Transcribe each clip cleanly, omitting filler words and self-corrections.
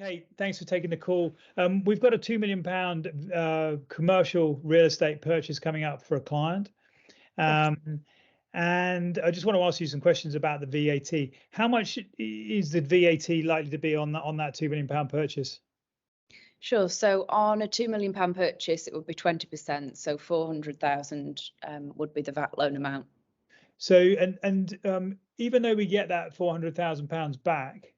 Okay, thanks for taking the call. We've got a £2 million commercial real estate purchase coming up for a client. Yes. And I just want to ask you some questions about the VAT. How much is the VAT likely to be on that £2 million purchase? Sure. So on a £2 million purchase, it would be 20%. So 400,000 would be the VAT loan amount. So, even though we get that £400,000 back,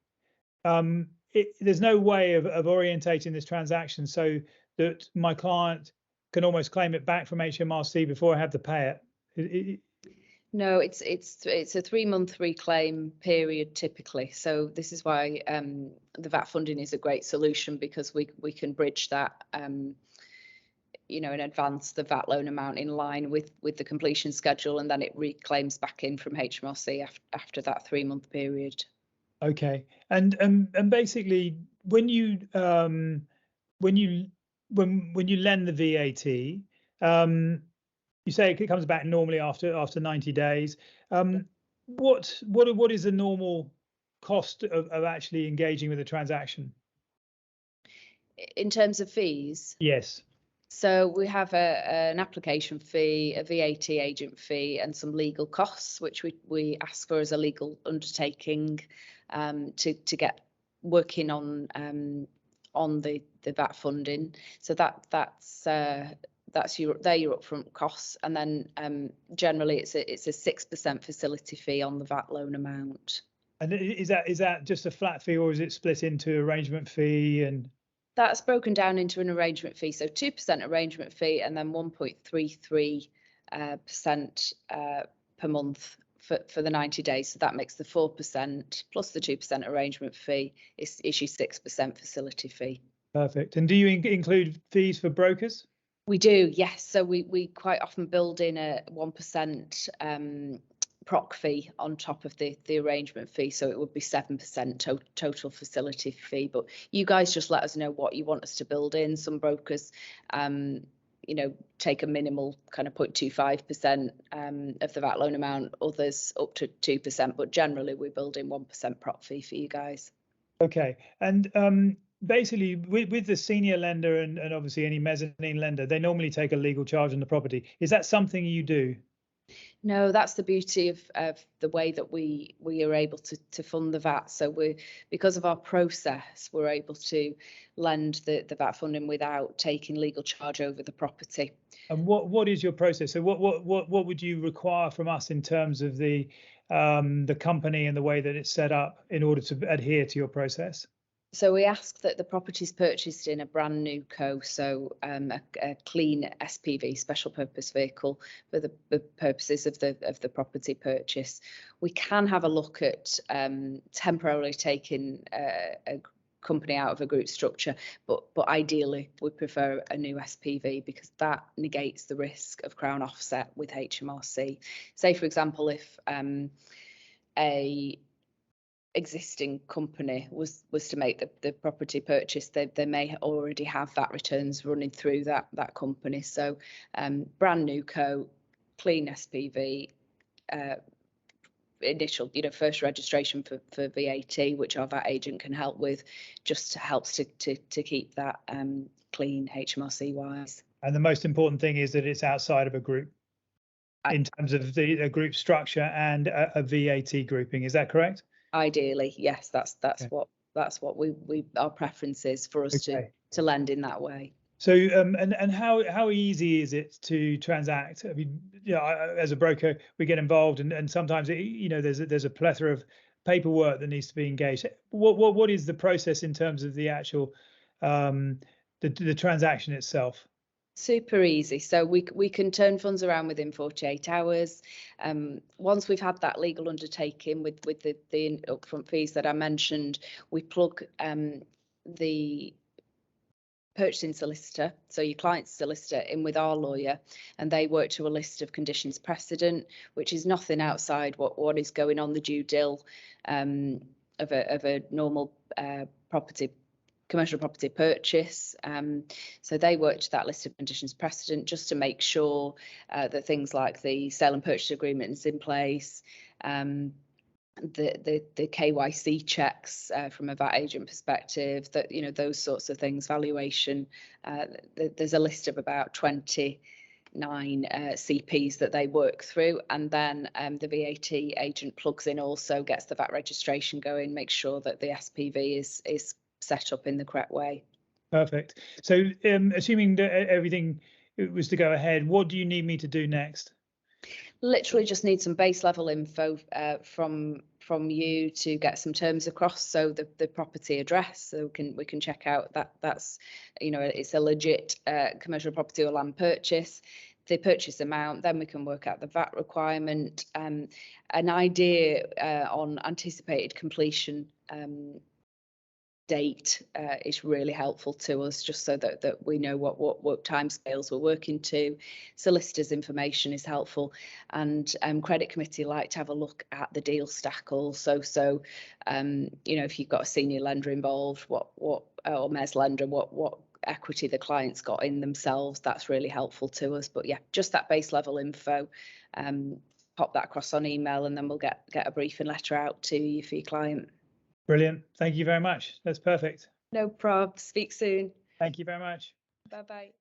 there's no way of orientating this transaction so that my client can almost claim it back from HMRC before I have to pay it. No, it's a 3-month reclaim period typically. So this is why the VAT funding is a great solution, because we can bridge that, and advance the VAT loan amount in line with the completion schedule, and then it reclaims back in from HMRC after that 3-month period. Okay, and basically when you lend the VAT, you say it comes back normally after 90 days. What is the normal cost of actually engaging with a transaction? In terms of fees? Yes. So we have an application fee, a VAT agent fee, and some legal costs, which we ask for as a legal undertaking to get working on the VAT funding. So that's your upfront costs, and then generally it's a 6% facility fee on the VAT loan amount. And is that just a flat fee, or is it split into arrangement fee and? That's broken down into an arrangement fee, so 2% arrangement fee, and then 1.33% per month for the 90 days. So that makes the 4% plus the 2% arrangement fee is your 6% facility fee. Perfect. And do you include fees for brokers? We do, yes. So we quite often build in a 1% proc fee on top of the arrangement fee, so it would be 7% total facility fee. But you guys just let us know what you want us to build in. Some brokers take a minimal kind of 0.25% of the VAT loan amount, others up to 2%, but generally we build in 1% proc fee for you guys. Okay, and basically with the senior lender and obviously any mezzanine lender, they normally take a legal charge on the property. Is that something you do? No, that's the beauty of the way that we are able to fund the VAT. So because of our process, we're able to lend the VAT funding without taking legal charge over the property. And what is your process? So what would you require from us in terms of the company and the way that it's set up in order to adhere to your process? So we ask that the property is purchased in a brand new co, so a clean SPV, special purpose vehicle, for the purposes of the property purchase. We can have a look at temporarily taking a company out of a group structure, but ideally we prefer a new SPV, because that negates the risk of Crown offset with HMRC. Say, for example, if a existing company was to make the property purchase, they may already have VAT returns running through that company. So brand new co, clean SPV, initial first registration for VAT, which our VAT agent can help with, just helps to keep that clean HMRC wise. And the most important thing is that it's outside of a group in terms of a group structure and a VAT grouping. Is that correct? Ideally, yes, that's okay. What we our preference is for us to lend in that way. So and how easy is it to transact? I mean, as a broker, we get involved, and sometimes there's a plethora of paperwork that needs to be engaged. What is the process in terms of the actual the transaction itself? Super easy. So we can turn funds around within 48 hours. Once we've had that legal undertaking with the upfront fees that I mentioned, we plug the purchasing solicitor, so your client's solicitor, in with our lawyer, and they work to a list of conditions precedent, which is nothing outside what is going on the due dil of a normal commercial property purchase. So they work to that list of conditions precedent just to make sure that things like the sale and purchase agreement is in place, the KYC checks from a VAT agent perspective, that those sorts of things, valuation. There's a list of about 29 CPs that they work through, and then the VAT agent plugs in, also gets the VAT registration going, makes sure that the SPV is set up in the correct way. Perfect. So assuming that everything was to go ahead, what do you need me to do next? Literally just need some base level info from you to get some terms across, so the property address, so we can check out that that's it's a legit commercial property or land purchase, the purchase amount, then we can work out the VAT requirement, an idea on anticipated completion date is really helpful to us, just so that we know what timescales we're working to. Solicitors' information is helpful, and credit committee like to have a look at the deal stack also. So if you've got a senior lender involved, what or mezz lender, what equity the client's got in themselves, that's really helpful to us. But yeah, just that base level info, pop that across on email, and then we'll get a briefing letter out to you for your client. Brilliant. Thank you very much. That's perfect. No prob. Speak soon. Thank you very much. Bye bye.